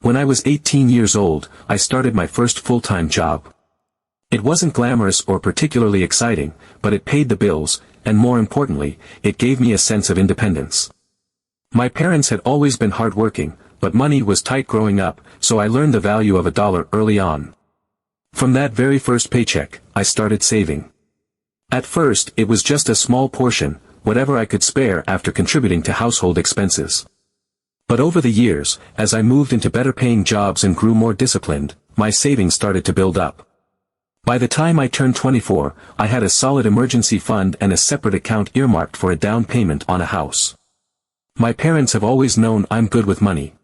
When I was 18 years old, I started my first full-time job. It wasn't glamorous or particularly exciting, but it paid the bills, and more importantly, it gave me a sense of independence. My parents had always been hardworking, but money was tight growing up, so I learned the value of a dollar early on. From that very first paycheck, I started saving. At first, it was just a small portion, whatever I could spare after contributing to household expenses. But over the years, as I moved into better-paying jobs and grew more disciplined, my savings started to build up. By the time I turned 24, I had a solid emergency fund and a separate account earmarked for a down payment on a house. My parents have always known I'm good with money.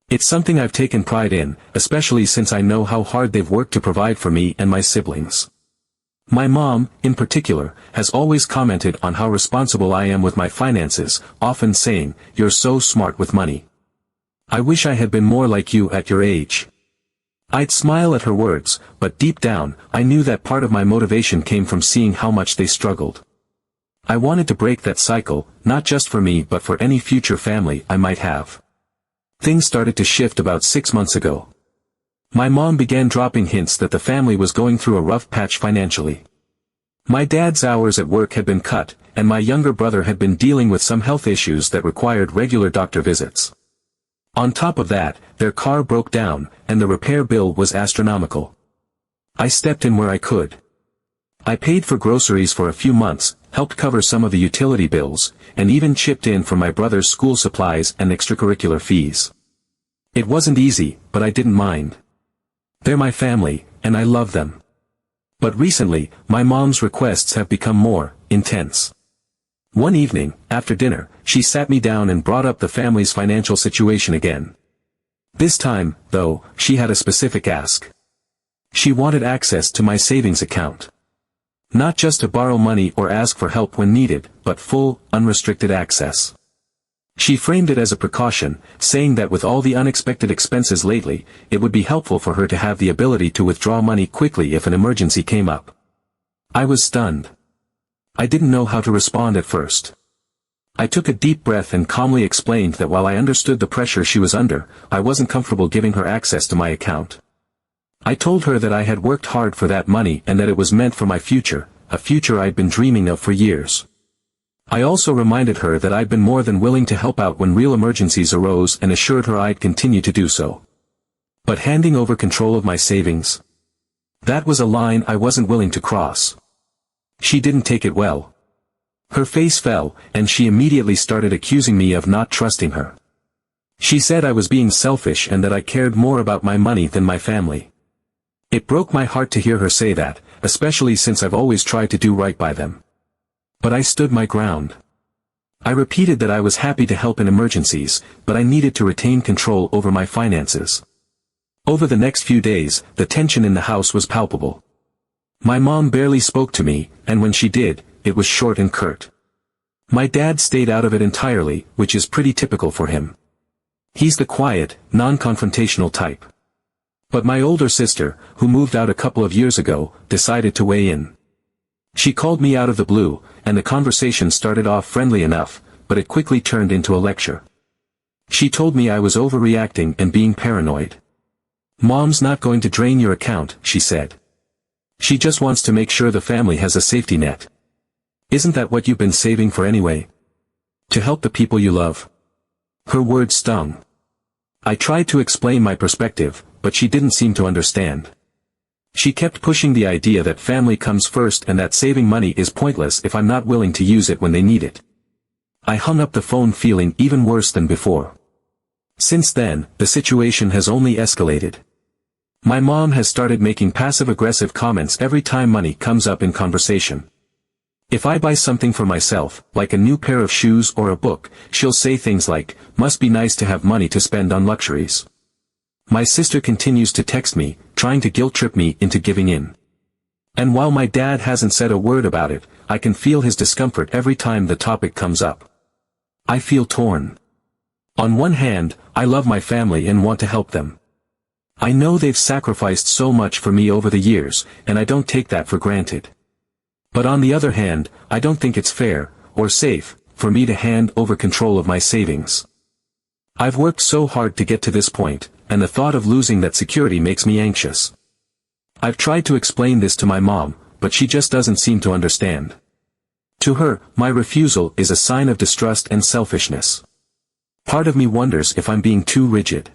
It's something I've taken pride in, especially since I know how hard they've worked to provide for me and my siblings. My mom, in particular, has always commented on how responsible I am with my finances, often saying, "You're so smart with money. I wish I had been more like you at your age." I'd smile at her words, but deep down, I knew that part of my motivation came from seeing how much they struggled. I wanted to break that cycle, not just for me but for any future family I might have. Things started to shift about 6 months ago. My mom began dropping hints that the family was going through a rough patch financially. My dad's hours at work had been cut, and my younger brother had been dealing with some health issues that required regular doctor visits. On top of that, their car broke down, and the repair bill was astronomical. I stepped in where I could. I paid for groceries for a few months, helped cover some of the utility bills, and even chipped in for my brother's school supplies and extracurricular fees. It wasn't easy, but I didn't mind. They're my family, and I love them. But recently, my mom's requests have become more intense. One evening, after dinner, she sat me down and brought up the family's financial situation again. This time, though, she had a specific ask. She wanted access to my savings account. Not just to borrow money or ask for help when needed, but full, unrestricted access. She framed it as a precaution, saying that with all the unexpected expenses lately, it would be helpful for her to have the ability to withdraw money quickly if an emergency came up. I was stunned. I didn't know how to respond at first. I took a deep breath and calmly explained that while I understood the pressure she was under, I wasn't comfortable giving her access to my account. I told her that I had worked hard for that money and that it was meant for my future, a future I'd been dreaming of for years. I also reminded her that I'd been more than willing to help out when real emergencies arose and assured her I'd continue to do so. But handing over control of my savings? That was a line I wasn't willing to cross. She didn't take it well. Her face fell, and she immediately started accusing me of not trusting her. She said I was being selfish and that I cared more about my money than my family. It broke my heart to hear her say that, especially since I've always tried to do right by them. But I stood my ground. I repeated that I was happy to help in emergencies, but I needed to retain control over my finances. Over the next few days, the tension in the house was palpable. My mom barely spoke to me, and when she did, it was short and curt. My dad stayed out of it entirely, which is pretty typical for him. He's the quiet, non-confrontational type. But my older sister, who moved out a couple of years ago, decided to weigh in. She called me out of the blue, and the conversation started off friendly enough, but it quickly turned into a lecture. She told me I was overreacting and being paranoid. "Mom's not going to drain your account," she said. "She just wants to make sure the family has a safety net. Isn't that what you've been saving for anyway? To help the people you love?" Her words stung. I tried to explain my perspective, but she didn't seem to understand. She kept pushing the idea that family comes first and that saving money is pointless if I'm not willing to use it when they need it. I hung up the phone feeling even worse than before. Since then, the situation has only escalated. My mom has started making passive-aggressive comments every time money comes up in conversation. If I buy something for myself, like a new pair of shoes or a book, she'll say things like, "Must be nice to have money to spend on luxuries." My sister continues to text me, trying to guilt-trip me into giving in. And while my dad hasn't said a word about it, I can feel his discomfort every time the topic comes up. I feel torn. On one hand, I love my family and want to help them. I know they've sacrificed so much for me over the years, and I don't take that for granted. But on the other hand, I don't think it's fair, or safe, for me to hand over control of my savings. I've worked so hard to get to this point, and the thought of losing that security makes me anxious. I've tried to explain this to my mom, but she just doesn't seem to understand. To her, my refusal is a sign of distrust and selfishness. Part of me wonders if I'm being too rigid.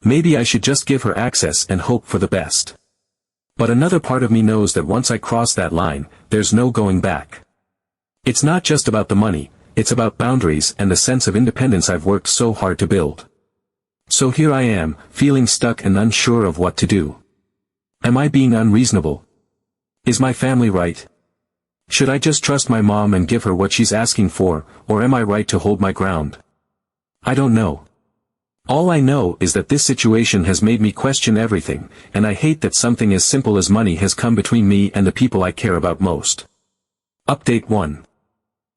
Maybe I should just give her access and hope for the best. But another part of me knows that once I cross that line, there's no going back. It's not just about the money, it's about boundaries and the sense of independence I've worked so hard to build. So here I am, feeling stuck and unsure of what to do. Am I being unreasonable? Is my family right? Should I just trust my mom and give her what she's asking for, or am I right to hold my ground? I don't know. All I know is that this situation has made me question everything, and I hate that something as simple as money has come between me and the people I care about most. Update 1.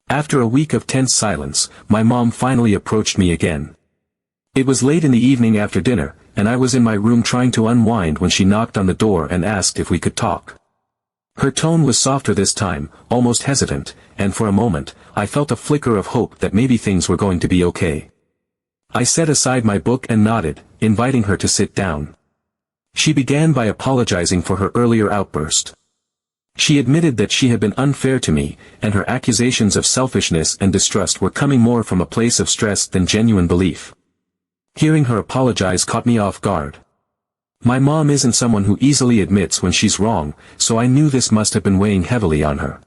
After a week of tense silence, my mom finally approached me again. It was late in the evening after dinner, and I was in my room trying to unwind when she knocked on the door and asked if we could talk. Her tone was softer this time, almost hesitant, and for a moment, I felt a flicker of hope that maybe things were going to be okay. I set aside my book and nodded, inviting her to sit down. She began by apologizing for her earlier outburst. She admitted that she had been unfair to me, and her accusations of selfishness and distrust were coming more from a place of stress than genuine belief. Hearing her apologize caught me off guard. My mom isn't someone who easily admits when she's wrong, so I knew this must have been weighing heavily on her.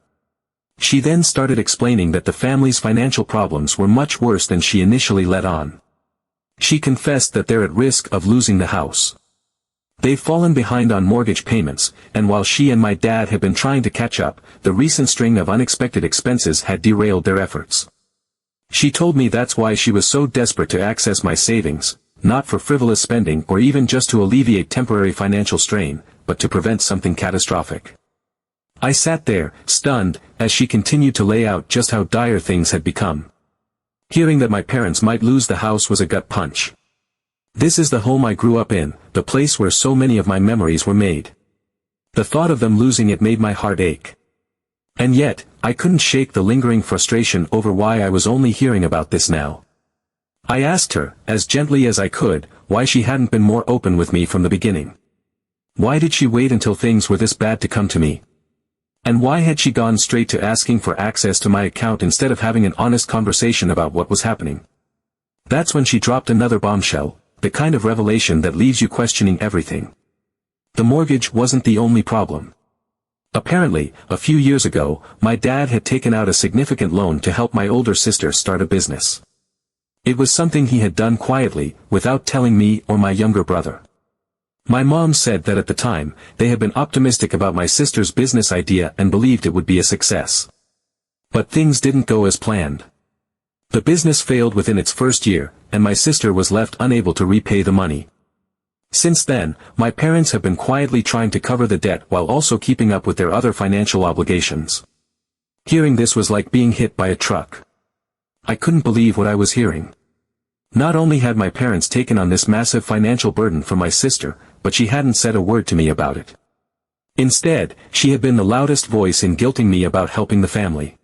She then started explaining that the family's financial problems were much worse than she initially let on. She confessed that they're at risk of losing the house. They've fallen behind on mortgage payments, and while she and my dad have been trying to catch up, the recent string of unexpected expenses had derailed their efforts. She told me that's why she was so desperate to access my savings, not for frivolous spending or even just to alleviate temporary financial strain, but to prevent something catastrophic. I sat there, stunned, as she continued to lay out just how dire things had become. Hearing that my parents might lose the house was a gut punch. This is the home I grew up in, the place where so many of my memories were made. The thought of them losing it made my heart ache. And yet, I couldn't shake the lingering frustration over why I was only hearing about this now. I asked her, as gently as I could, why she hadn't been more open with me from the beginning. Why did she wait until things were this bad to come to me? And why had she gone straight to asking for access to my account instead of having an honest conversation about what was happening? That's when she dropped another bombshell, the kind of revelation that leaves you questioning everything. The mortgage wasn't the only problem. Apparently, a few years ago, my dad had taken out a significant loan to help my older sister start a business. It was something he had done quietly, without telling me or my younger brother. My mom said that at the time, they had been optimistic about my sister's business idea and believed it would be a success. But things didn't go as planned. The business failed within its first year, and my sister was left unable to repay the money. Since then, my parents have been quietly trying to cover the debt while also keeping up with their other financial obligations. Hearing this was like being hit by a truck. I couldn't believe what I was hearing. Not only had my parents taken on this massive financial burden for my sister, but she hadn't said a word to me about it. Instead, she had been the loudest voice in guilting me about helping the family.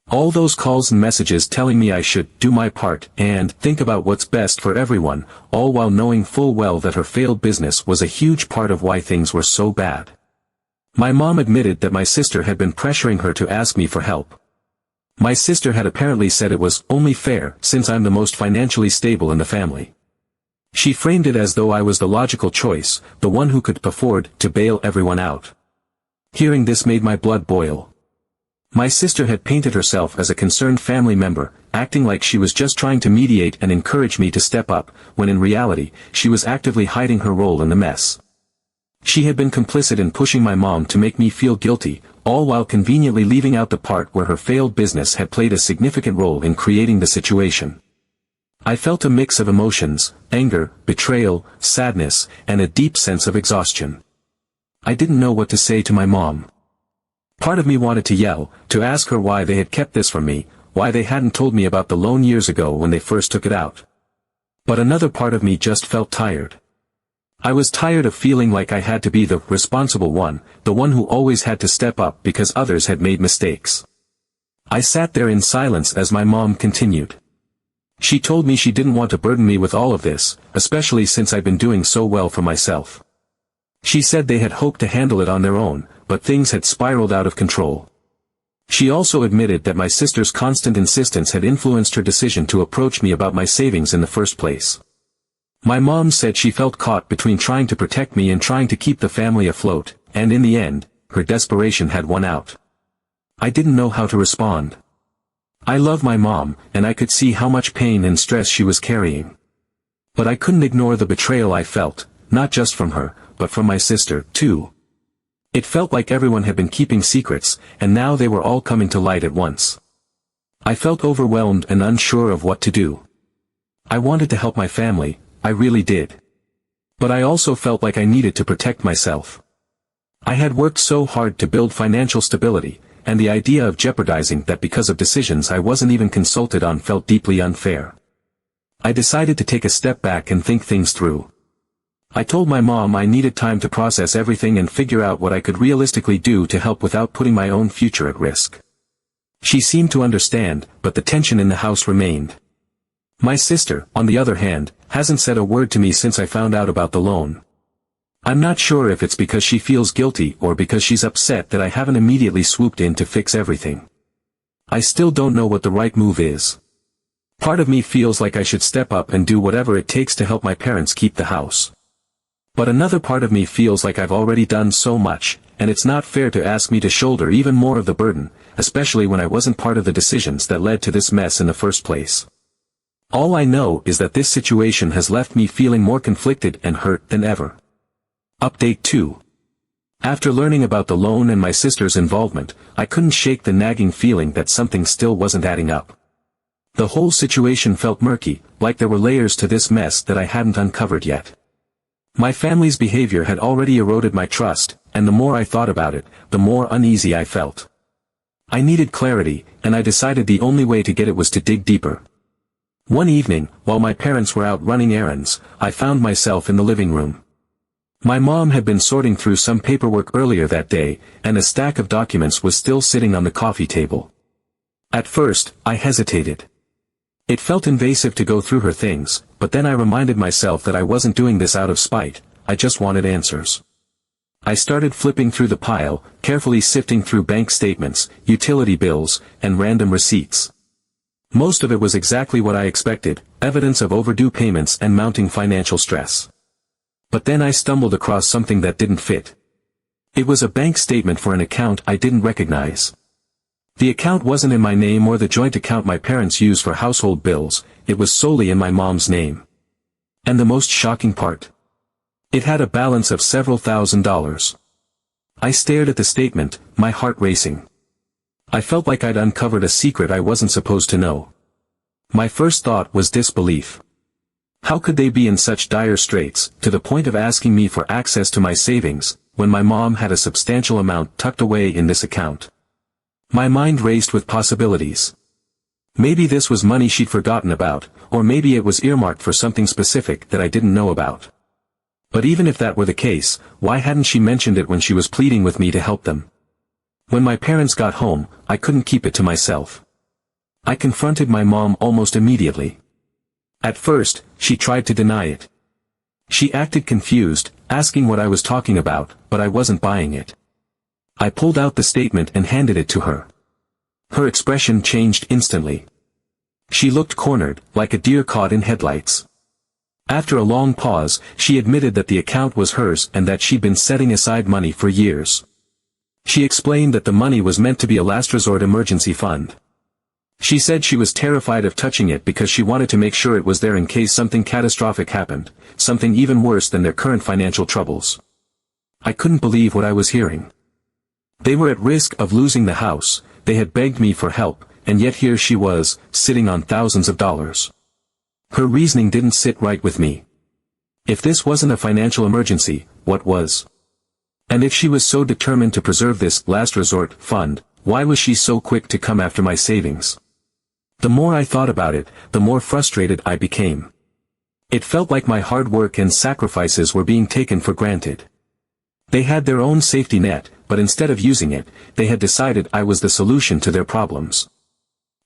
All those calls and messages telling me I should do my part and think about what's best for everyone, all while knowing full well that her failed business was a huge part of why things were so bad. My mom admitted that my sister had been pressuring her to ask me for help. My sister had apparently said it was only fair since I'm the most financially stable in the family. She framed it as though I was the logical choice, the one who could afford to bail everyone out. Hearing this made my blood boil. My sister had painted herself as a concerned family member, acting like she was just trying to mediate and encourage me to step up, when in reality, she was actively hiding her role in the mess. She had been complicit in pushing my mom to make me feel guilty, all while conveniently leaving out the part where her failed business had played a significant role in creating the situation. I felt a mix of emotions, anger, betrayal, sadness, and a deep sense of exhaustion. I didn't know what to say to my mom. Part of me wanted to yell, to ask her why they had kept this from me, why they hadn't told me about the loan years ago when they first took it out. But another part of me just felt tired. I was tired of feeling like I had to be the responsible one, the one who always had to step up because others had made mistakes. I sat there in silence as my mom continued. She told me she didn't want to burden me with all of this, especially since I'd been doing so well for myself. She said they had hoped to handle it on their own, but things had spiraled out of control. She also admitted that my sister's constant insistence had influenced her decision to approach me about my savings in the first place. My mom said she felt caught between trying to protect me and trying to keep the family afloat, and in the end, her desperation had won out. I didn't know how to respond. I love my mom, and I could see how much pain and stress she was carrying. But I couldn't ignore the betrayal I felt, not just from her, but from my sister, too. It felt like everyone had been keeping secrets, and now they were all coming to light at once. I felt overwhelmed and unsure of what to do. I wanted to help my family, I really did. But I also felt like I needed to protect myself. I had worked so hard to build financial stability, and the idea of jeopardizing that because of decisions I wasn't even consulted on felt deeply unfair. I decided to take a step back and think things through. I told my mom I needed time to process everything and figure out what I could realistically do to help without putting my own future at risk. She seemed to understand, but the tension in the house remained. My sister, on the other hand, hasn't said a word to me since I found out about the loan. I'm not sure if it's because she feels guilty or because she's upset that I haven't immediately swooped in to fix everything. I still don't know what the right move is. Part of me feels like I should step up and do whatever it takes to help my parents keep the house. But another part of me feels like I've already done so much, and it's not fair to ask me to shoulder even more of the burden, especially when I wasn't part of the decisions that led to this mess in the first place. All I know is that this situation has left me feeling more conflicted and hurt than ever. Update 2. After learning about the loan and my sister's involvement, I couldn't shake the nagging feeling that something still wasn't adding up. The whole situation felt murky, like there were layers to this mess that I hadn't uncovered yet. My family's behavior had already eroded my trust, and the more I thought about it, the more uneasy I felt. I needed clarity, and I decided the only way to get it was to dig deeper. One evening, while my parents were out running errands, I found myself in the living room. My mom had been sorting through some paperwork earlier that day, and a stack of documents was still sitting on the coffee table. At first, I hesitated. It felt invasive to go through her things, but then I reminded myself that I wasn't doing this out of spite, I just wanted answers. I started flipping through the pile, carefully sifting through bank statements, utility bills, and random receipts. Most of it was exactly what I expected, evidence of overdue payments and mounting financial stress. But then I stumbled across something that didn't fit. It was a bank statement for an account I didn't recognize. The account wasn't in my name or the joint account my parents use for household bills, it was solely in my mom's name. And the most shocking part? It had a balance of several $1,000s. I stared at the statement, my heart racing. I felt like I'd uncovered a secret I wasn't supposed to know. My first thought was disbelief. How could they be in such dire straits, to the point of asking me for access to my savings, when my mom had a substantial amount tucked away in this account? My mind raced with possibilities. Maybe this was money she'd forgotten about, or maybe it was earmarked for something specific that I didn't know about. But even if that were the case, why hadn't she mentioned it when she was pleading with me to help them? When my parents got home, I couldn't keep it to myself. I confronted my mom almost immediately. At first, she tried to deny it. She acted confused, asking what I was talking about, but I wasn't buying it. I pulled out the statement and handed it to her. Her expression changed instantly. She looked cornered, like a deer caught in headlights. After a long pause, she admitted that the account was hers and that she'd been setting aside money for years. She explained that the money was meant to be a last resort emergency fund. She said she was terrified of touching it because she wanted to make sure it was there in case something catastrophic happened, something even worse than their current financial troubles. I couldn't believe what I was hearing. They were at risk of losing the house, they had begged me for help, and yet here she was, sitting on thousands of dollars. Her reasoning didn't sit right with me. If this wasn't a financial emergency, what was? And if she was so determined to preserve this last resort fund, why was she so quick to come after my savings? The more I thought about it, the more frustrated I became. It felt like my hard work and sacrifices were being taken for granted. They had their own safety net, but instead of using it, they had decided I was the solution to their problems.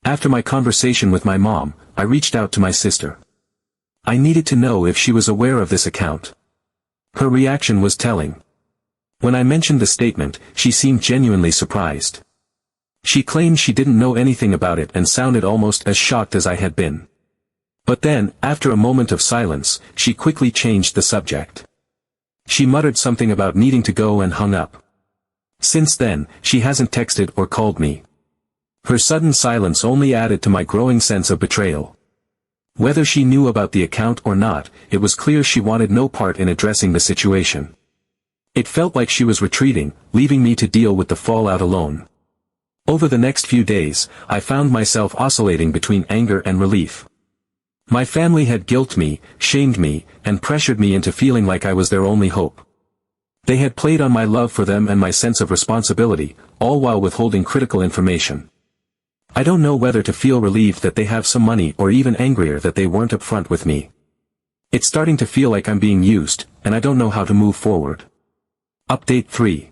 After my conversation with my mom, I reached out to my sister. I needed to know if she was aware of this account. Her reaction was telling. When I mentioned the statement, she seemed genuinely surprised. She claimed she didn't know anything about it and sounded almost as shocked as I had been. But then, after a moment of silence, she quickly changed the subject. She muttered something about needing to go and hung up. Since then, she hasn't texted or called me. Her sudden silence only added to my growing sense of betrayal. Whether she knew about the account or not, it was clear she wanted no part in addressing the situation. It felt like she was retreating, leaving me to deal with the fallout alone. Over the next few days, I found myself oscillating between anger and relief. My family had guilted me, shamed me, and pressured me into feeling like I was their only hope. They had played on my love for them and my sense of responsibility, all while withholding critical information. I don't know whether to feel relieved that they have some money or even angrier that they weren't upfront with me. It's starting to feel like I'm being used, and I don't know how to move forward. Update 3.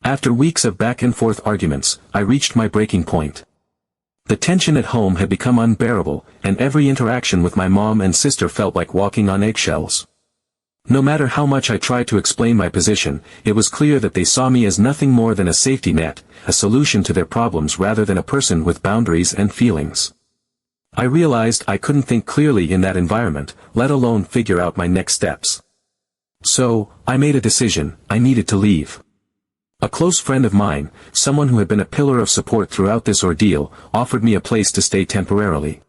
After weeks of back-and-forth arguments, I reached my breaking point. The tension at home had become unbearable, and every interaction with my mom and sister felt like walking on eggshells. No matter how much I tried to explain my position, it was clear that they saw me as nothing more than a safety net, a solution to their problems rather than a person with boundaries and feelings. I realized I couldn't think clearly in that environment, let alone figure out my next steps. So, I made a decision: I needed to leave. A close friend of mine, someone who had been a pillar of support throughout this ordeal, offered me a place to stay temporarily.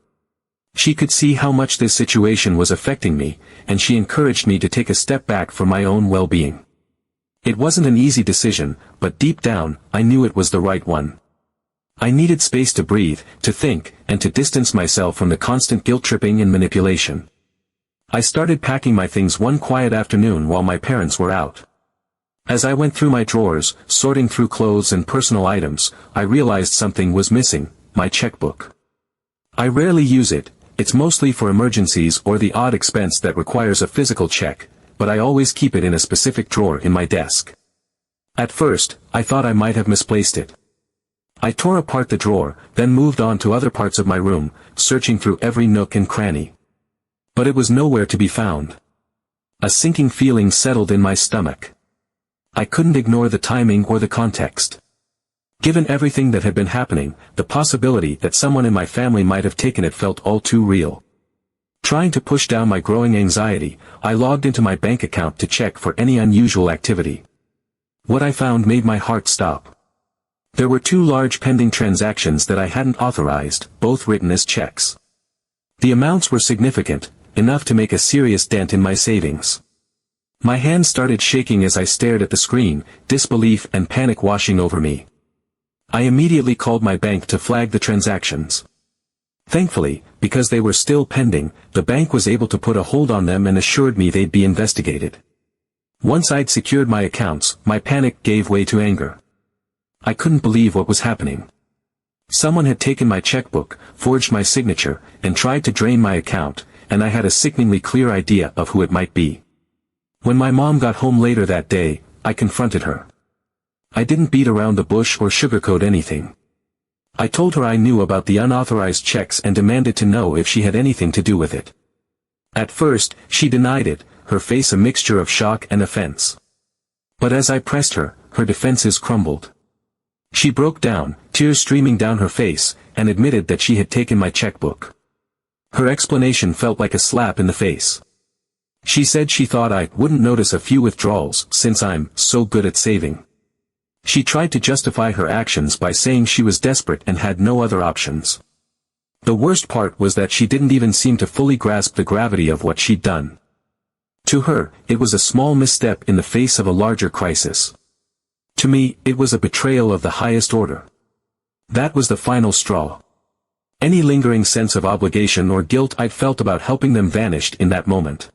She could see how much this situation was affecting me, and she encouraged me to take a step back for my own well-being. It wasn't an easy decision, but deep down, I knew it was the right one. I needed space to breathe, to think, and to distance myself from the constant guilt-tripping and manipulation. I started packing my things one quiet afternoon while my parents were out. As I went through my drawers, sorting through clothes and personal items, I realized something was missing: my checkbook. I rarely use it. It's mostly for emergencies or the odd expense that requires a physical check, but I always keep it in a specific drawer in my desk. At first, I thought I might have misplaced it. I tore apart the drawer, then moved on to other parts of my room, searching through every nook and cranny. But it was nowhere to be found. A sinking feeling settled in my stomach. I couldn't ignore the timing or the context. Given everything that had been happening, the possibility that someone in my family might have taken it felt all too real. Trying to push down my growing anxiety, I logged into my bank account to check for any unusual activity. What I found made my heart stop. There were 2 large pending transactions that I hadn't authorized, both written as checks. The amounts were significant, enough to make a serious dent in my savings. My hands started shaking as I stared at the screen, disbelief and panic washing over me. I immediately called my bank to flag the transactions. Thankfully, because they were still pending, the bank was able to put a hold on them and assured me they'd be investigated. Once I'd secured my accounts, my panic gave way to anger. I couldn't believe what was happening. Someone had taken my checkbook, forged my signature, and tried to drain my account, and I had a sickeningly clear idea of who it might be. When my mom got home later that day, I confronted her. I didn't beat around the bush or sugarcoat anything. I told her I knew about the unauthorized checks and demanded to know if she had anything to do with it. At first, she denied it, her face a mixture of shock and offense. But as I pressed her, her defenses crumbled. She broke down, tears streaming down her face, and admitted that she had taken my checkbook. Her explanation felt like a slap in the face. She said she thought I wouldn't notice a few withdrawals since I'm so good at saving. She tried to justify her actions by saying she was desperate and had no other options. The worst part was that she didn't even seem to fully grasp the gravity of what she'd done. To her, it was a small misstep in the face of a larger crisis. To me, it was a betrayal of the highest order. That was the final straw. Any lingering sense of obligation or guilt I'd felt about helping them vanished in that moment.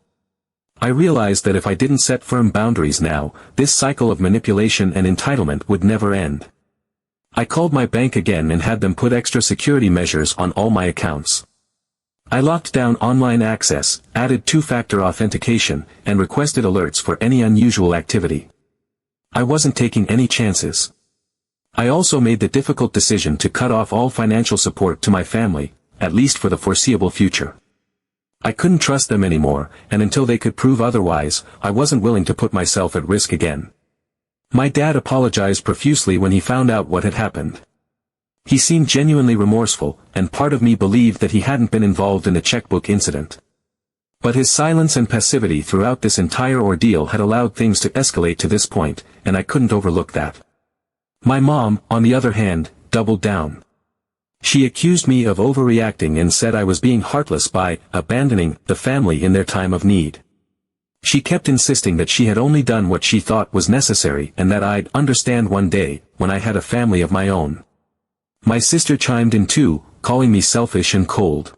I realized that if I didn't set firm boundaries now, this cycle of manipulation and entitlement would never end. I called my bank again and had them put extra security measures on all my accounts. I locked down online access, added 2-factor authentication, and requested alerts for any unusual activity. I wasn't taking any chances. I also made the difficult decision to cut off all financial support to my family, at least for the foreseeable future. I couldn't trust them anymore, and until they could prove otherwise, I wasn't willing to put myself at risk again. My dad apologized profusely when he found out what had happened. He seemed genuinely remorseful, and part of me believed that he hadn't been involved in the checkbook incident. But his silence and passivity throughout this entire ordeal had allowed things to escalate to this point, and I couldn't overlook that. My mom, on the other hand, doubled down. She accused me of overreacting and said I was being heartless by abandoning the family in their time of need. She kept insisting that she had only done what she thought was necessary and that I'd understand one day, when I had a family of my own. My sister chimed in too, calling me selfish and cold.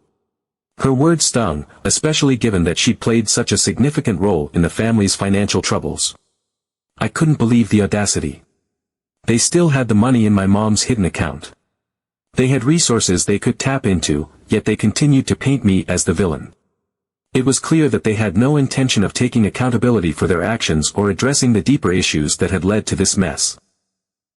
Her words stung, especially given that she'd played such a significant role in the family's financial troubles. I couldn't believe the audacity. They still had the money in my mom's hidden account. They had resources they could tap into, yet they continued to paint me as the villain. It was clear that they had no intention of taking accountability for their actions or addressing the deeper issues that had led to this mess.